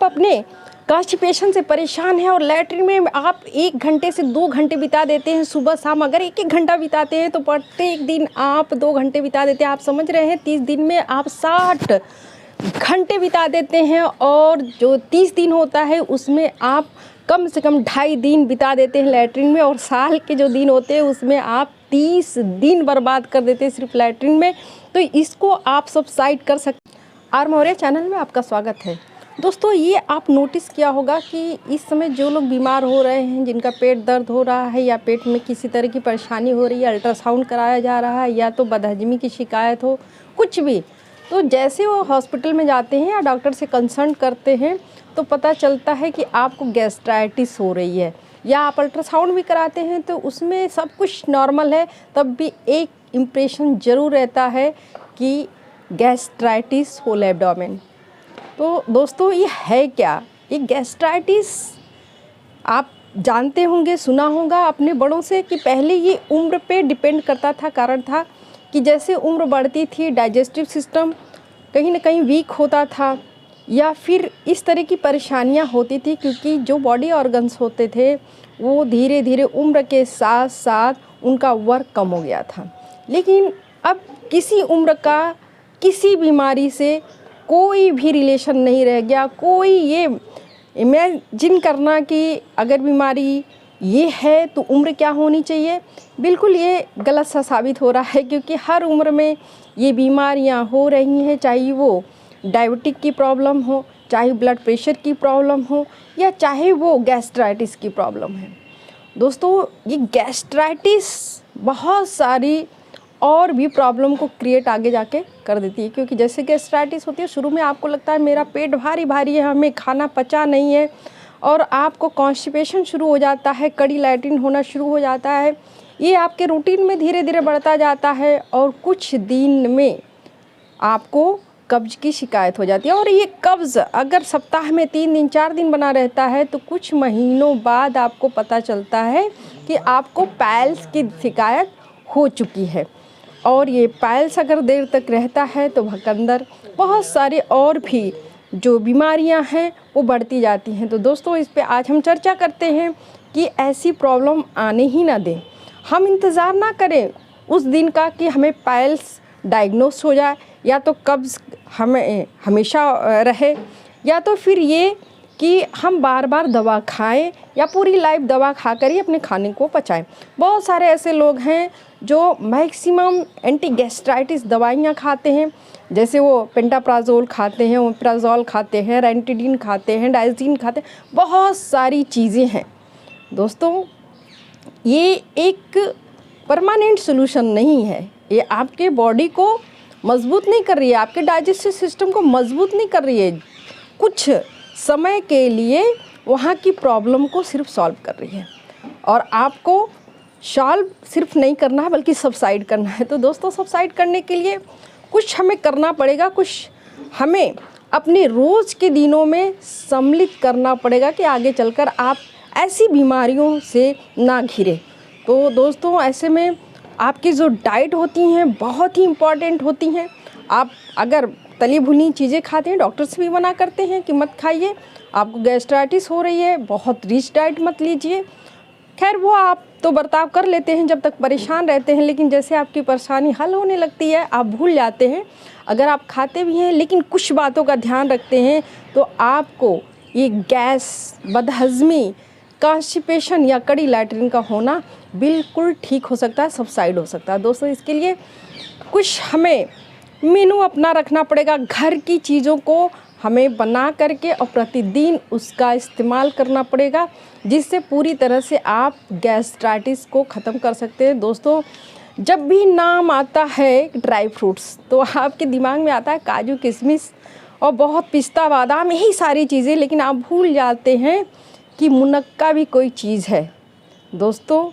अपने कॉन्स्टिपेशन से परेशान हैं और लैट्रिन में आप 1 घंटे से 2 घंटे बिता देते हैं सुबह शाम, अगर 1-1 घंटा बिताते हैं तो प्रत्येक दिन आप 2 घंटे बिता देते हैं। आप समझ रहे हैं 30 दिन में आप 60 घंटे बिता देते हैं, और जो 30 दिन होता है उसमें आप कम से कम 2.5 दिन बिता देते हैं लैट्रिन में, और साल के जो दिन होते हैं उसमें आप 30 दिन बर्बाद कर देते हैं सिर्फ लैट्रिन में। तो इसको आप सबसाइड कर सकते हैं। आर मौर्य चैनल में आपका स्वागत है। दोस्तों, ये आप नोटिस किया होगा कि इस समय जो लोग बीमार हो रहे हैं, जिनका पेट दर्द हो रहा है या पेट में किसी तरह की परेशानी हो रही है, अल्ट्रासाउंड कराया जा रहा है या तो बदहजमी की शिकायत हो, कुछ भी, तो जैसे वो हॉस्पिटल में जाते हैं या डॉक्टर से कंसल्ट करते हैं तो पता चलता है कि आपको गैस्ट्राइटिस हो रही है, या आप अल्ट्रासाउंड भी कराते हैं तो उसमें सब कुछ नॉर्मल है, तब भी एक इम्प्रेशन ज़रूर रहता है कि गैस्ट्राइटिस होल एब्डोमेन। तो दोस्तों, ये है क्या? ये गैस्ट्राइटिस आप जानते होंगे, सुना होगा अपने बड़ों से कि पहले ये उम्र पे डिपेंड करता था। कारण था कि जैसे उम्र बढ़ती थी डाइजेस्टिव सिस्टम कहीं ना कहीं वीक होता था, या फिर इस तरह की परेशानियां होती थी, क्योंकि जो बॉडी ऑर्गन्स होते थे वो धीरे धीरे उम्र के साथ साथ उनका वर्क कम हो गया था। लेकिन अब किसी उम्र का किसी बीमारी से कोई भी रिलेशन नहीं रह गया। कोई ये इमेजिन करना कि अगर बीमारी ये है तो उम्र क्या होनी चाहिए, बिल्कुल ये गलत सा साबित हो रहा है, क्योंकि हर उम्र में ये बीमारियां हो रही हैं, चाहे वो डायबिटिक की प्रॉब्लम हो, चाहे ब्लड प्रेशर की प्रॉब्लम हो, या चाहे वो गैस्ट्राइटिस की प्रॉब्लम है। दोस्तों, ये गैस्ट्राइटिस बहुत सारी और भी प्रॉब्लम को क्रिएट आगे जाके कर देती है, क्योंकि जैसे गैस्ट्राइटिस होती है, शुरू में आपको लगता है मेरा पेट भारी भारी है, हमें खाना पचा नहीं है, और आपको कॉन्स्टिपेशन शुरू हो जाता है, कड़ी लैट्रिन होना शुरू हो जाता है। ये आपके रूटीन में धीरे धीरे बढ़ता जाता है, और कुछ दिन में आपको कब्ज की शिकायत हो जाती है। और ये कब्ज़ अगर सप्ताह में 3 दिन 4 दिन बना रहता है तो कुछ महीनों बाद आपको पता चलता है कि आपको पाइल्स की शिकायत हो चुकी है। और ये पाइल्स अगर देर तक रहता है तो भकंदर, बहुत सारे और भी जो बीमारियां हैं वो बढ़ती जाती हैं। तो दोस्तों, इस पे आज हम चर्चा करते हैं कि ऐसी प्रॉब्लम आने ही ना दें। हम इंतज़ार ना करें उस दिन का कि हमें पाइल्स डायग्नोस हो जाए, या तो कब्ज़ हमें हमेशा रहे, या तो फिर ये कि हम बार बार दवा खाएं या पूरी लाइफ दवा खाकर ही अपने खाने को पचाएं। बहुत सारे ऐसे लोग हैं जो मैक्सिमम एंटी गैस्ट्राइटिस दवाइयाँ खाते हैं, जैसे वो पेंटाप्राजोल खाते हैं, ओमेप्राजोल खाते हैं, रेंटिडिन खाते हैं, डाइजीन खाते हैं, बहुत सारी चीज़ें हैं। दोस्तों, ये एक परमानेंट सोल्यूशन नहीं है। ये आपके बॉडी को मजबूत नहीं कर रही है, आपके डाइजेस्टिव सिस्टम को मजबूत नहीं कर रही है, कुछ समय के लिए वहाँ की प्रॉब्लम को सिर्फ सॉल्व कर रही है, और आपको सॉल्व सिर्फ नहीं करना है बल्कि सबसाइड करना है। तो दोस्तों, सबसाइड करने के लिए कुछ हमें करना पड़ेगा, कुछ हमें अपने रोज़ के दिनों में सम्मिलित करना पड़ेगा कि आगे चलकर आप ऐसी बीमारियों से ना घिरे। तो दोस्तों, ऐसे में आपकी जो डाइट होती हैं बहुत ही इम्पॉर्टेंट होती हैं। आप अगर तली भुनी चीज़ें खाते हैं, डॉक्टर्स भी मना करते हैं कि मत खाइए, आपको गैस्ट्राइटिस हो रही है, बहुत रिच डाइट मत लीजिए। खैर, वो आप तो बर्ताव कर लेते हैं जब तक परेशान रहते हैं, लेकिन जैसे आपकी परेशानी हल होने लगती है आप भूल जाते हैं। अगर आप खाते भी हैं लेकिन कुछ बातों का ध्यान रखते हैं तो आपको ये गैस, बदहज़मी, कॉन्स्टिपेशन या कड़ी लैट्रिन का होना बिल्कुल ठीक हो सकता है, सबसाइड हो सकता है। दोस्तों, इसके लिए कुछ हमें मेनू अपना रखना पड़ेगा। घर की चीज़ों को हमें बना करके और प्रतिदिन उसका इस्तेमाल करना पड़ेगा, जिससे पूरी तरह से आप गैस्ट्राइटिस को ख़त्म कर सकते हैं। दोस्तों, जब भी नाम आता है ड्राई फ्रूट्स तो आपके दिमाग में आता है काजू, किशमिश और बहुत पिस्ता, बादाम, यही सारी चीज़ें, लेकिन आप भूल जाते हैं कि मुनक्का भी कोई चीज़ है। दोस्तों,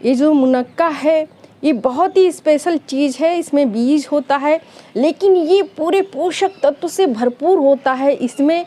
ये जो मुनक्का है ये बहुत ही स्पेशल चीज़ है। इसमें बीज होता है, लेकिन ये पूरे पोषक तत्व से भरपूर होता है। इसमें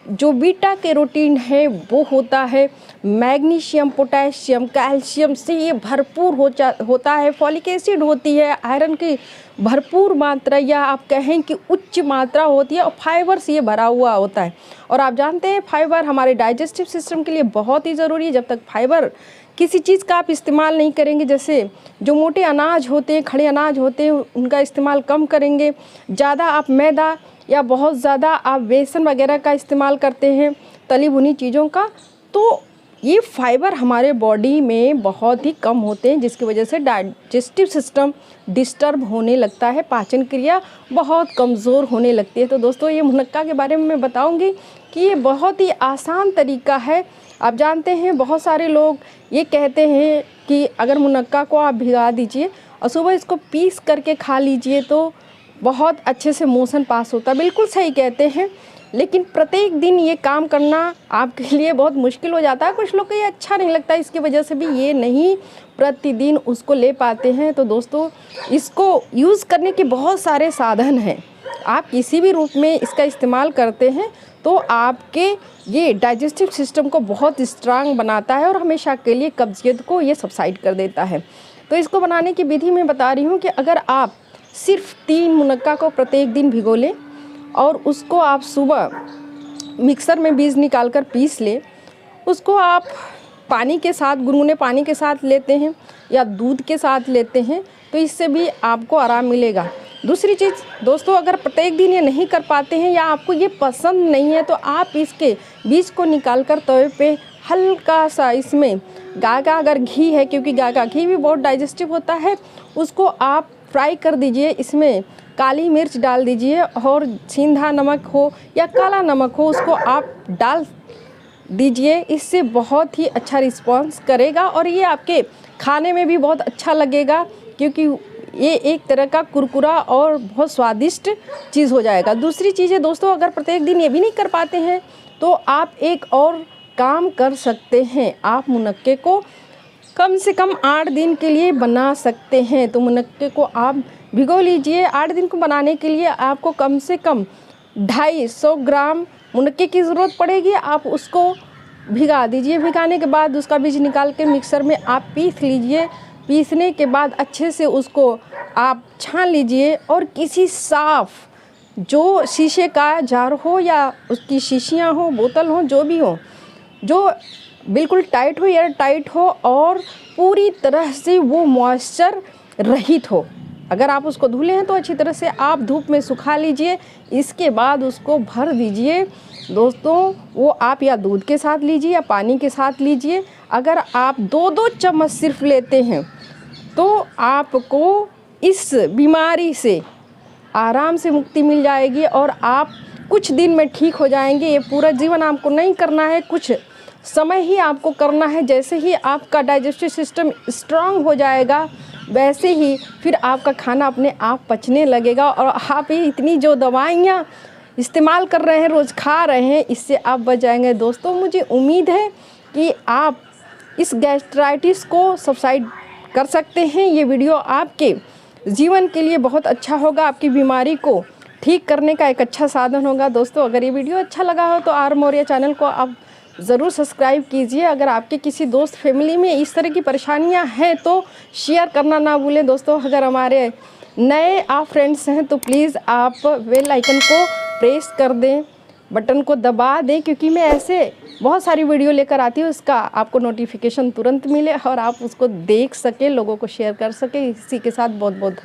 जो बीटा कैरोटीन है वो होता है, मैग्नीशियम, पोटेशियम, कैल्शियम से ये भरपूर होता है, फॉलिक एसिड होती है, आयरन की भरपूर मात्रा या आप कहें कि उच्च मात्रा होती है, और फाइबर से ये भरा हुआ होता है। और आप जानते हैं फाइबर हमारे डाइजेस्टिव सिस्टम के लिए बहुत ही ज़रूरी है। जब तक फाइबर किसी चीज़ का आप इस्तेमाल नहीं करेंगे, जैसे जो मोटे अनाज होते हैं, खड़े अनाज होते हैं, उनका इस्तेमाल कम करेंगे, ज़्यादा आप मैदा या बहुत ज़्यादा आप बेसन वगैरह का इस्तेमाल करते हैं, तली भुनी चीज़ों का, तो ये फाइबर हमारे बॉडी में बहुत ही कम होते हैं, जिसकी वजह से डाइजेस्टिव सिस्टम डिस्टर्ब होने लगता है, पाचन क्रिया बहुत कमज़ोर होने लगती है। तो दोस्तों ये मुनक्का के बारे में मैं बताऊंगी कि ये बहुत ही आसान तरीका है। आप जानते हैं बहुत सारे लोग ये कहते हैं कि अगर मुनक्का को आप भिगा दीजिए और सुबह इसको पीस करके खा लीजिए तो बहुत अच्छे से मोशन पास होता है। बिल्कुल सही कहते हैं, लेकिन प्रत्येक दिन ये काम करना आपके लिए बहुत मुश्किल हो जाता है। कुछ लोग को ये अच्छा नहीं लगता, इसकी वजह से भी ये नहीं प्रतिदिन उसको ले पाते हैं। तो दोस्तों इसको यूज़ करने के बहुत सारे साधन हैं। आप किसी भी रूप में इसका इस्तेमाल करते हैं तो आपके ये डाइजेस्टिव सिस्टम को बहुत स्ट्रांग बनाता है और हमेशा के लिए कब्जियत को ये सबसाइड कर देता है। तो इसको बनाने की विधि मैं बता रही हूँ कि अगर आप सिर्फ 3 मुनक्का को प्रत्येक दिन भिगो लें और उसको आप सुबह मिक्सर में बीज निकाल कर पीस लें, उसको आप पानी के साथ, गुनगुने पानी के साथ लेते हैं या दूध के साथ लेते हैं तो इससे भी आपको आराम मिलेगा। दूसरी चीज़ दोस्तों, अगर प्रत्येक दिन ये नहीं कर पाते हैं या आपको ये पसंद नहीं है तो आप इसके बीज को निकाल कर तवे पे हल्का सा इसमें गाय का अगर घी है, क्योंकि गाय का घी भी बहुत डाइजेस्टिव होता है, उसको आप फ्राई कर दीजिए, इसमें काली मिर्च डाल दीजिए और सींधा नमक हो या काला नमक हो उसको आप डाल दीजिए। इससे बहुत ही अच्छा रिस्पांस करेगा और ये आपके खाने में भी बहुत अच्छा लगेगा, क्योंकि ये एक तरह का कुरकुरा और बहुत स्वादिष्ट चीज़ हो जाएगा। दूसरी चीज़ है दोस्तों, अगर प्रत्येक दिन ये भी नहीं कर पाते हैं तो आप एक और काम कर सकते हैं, आप मुनक्के को कम से कम 8 दिन के लिए बना सकते हैं। तो मुनक्के को आप भिगो लीजिए। 8 दिन को बनाने के लिए आपको कम से कम 250 ग्राम मुनक्के की ज़रूरत पड़ेगी। आप उसको भिगा दीजिए। भिगाने के बाद उसका बीज निकाल के मिक्सर में आप पीस लीजिए। पीसने के बाद अच्छे से उसको आप छान लीजिए और किसी साफ़ जो शीशे का जार हो या उसकी शीशियाँ हो, बोतल हो, जो भी हो, जो बिल्कुल टाइट हो, एयर टाइट हो और पूरी तरह से वो मॉइस्चर रहित हो। अगर आप उसको धुले हैं तो अच्छी तरह से आप धूप में सुखा लीजिए। इसके बाद उसको भर दीजिए दोस्तों। वो आप या दूध के साथ लीजिए या पानी के साथ लीजिए। अगर आप 2-2 चम्मच सिर्फ लेते हैं तो आपको इस बीमारी से आराम से मुक्ति मिल जाएगी और आप कुछ दिन में ठीक हो जाएंगे। ये पूरा जीवन आपको नहीं करना है, कुछ समय ही आपको करना है। जैसे ही आपका डाइजेस्टिव सिस्टम स्ट्रांग हो जाएगा वैसे ही फिर आपका खाना अपने आप पचने लगेगा और आप ये इतनी जो दवाइयाँ इस्तेमाल कर रहे हैं, रोज़ खा रहे हैं, इससे आप बच जाएंगे। दोस्तों मुझे उम्मीद है कि आप इस गैस्ट्राइटिस को सबसाइड कर सकते हैं। ये वीडियो आपके जीवन के लिए बहुत अच्छा होगा, आपकी बीमारी को ठीक करने का एक अच्छा साधन होगा। दोस्तों अगर ये वीडियो अच्छा लगा हो तो आर मौर्य चैनल को आप ज़रूर सब्सक्राइब कीजिए। अगर आपके किसी दोस्त फैमिली में इस तरह की परेशानियां हैं तो शेयर करना ना भूलें। दोस्तों अगर हमारे नए आप फ्रेंड्स हैं तो प्लीज़ आप बेल आइकन को प्रेस कर दें, बटन को दबा दें, क्योंकि मैं ऐसे बहुत सारी वीडियो लेकर आती हूँ, उसका आपको नोटिफिकेशन तुरंत मिले और आप उसको देख सकें, लोगों को शेयर कर सकें। इसी के साथ बहुत बहुत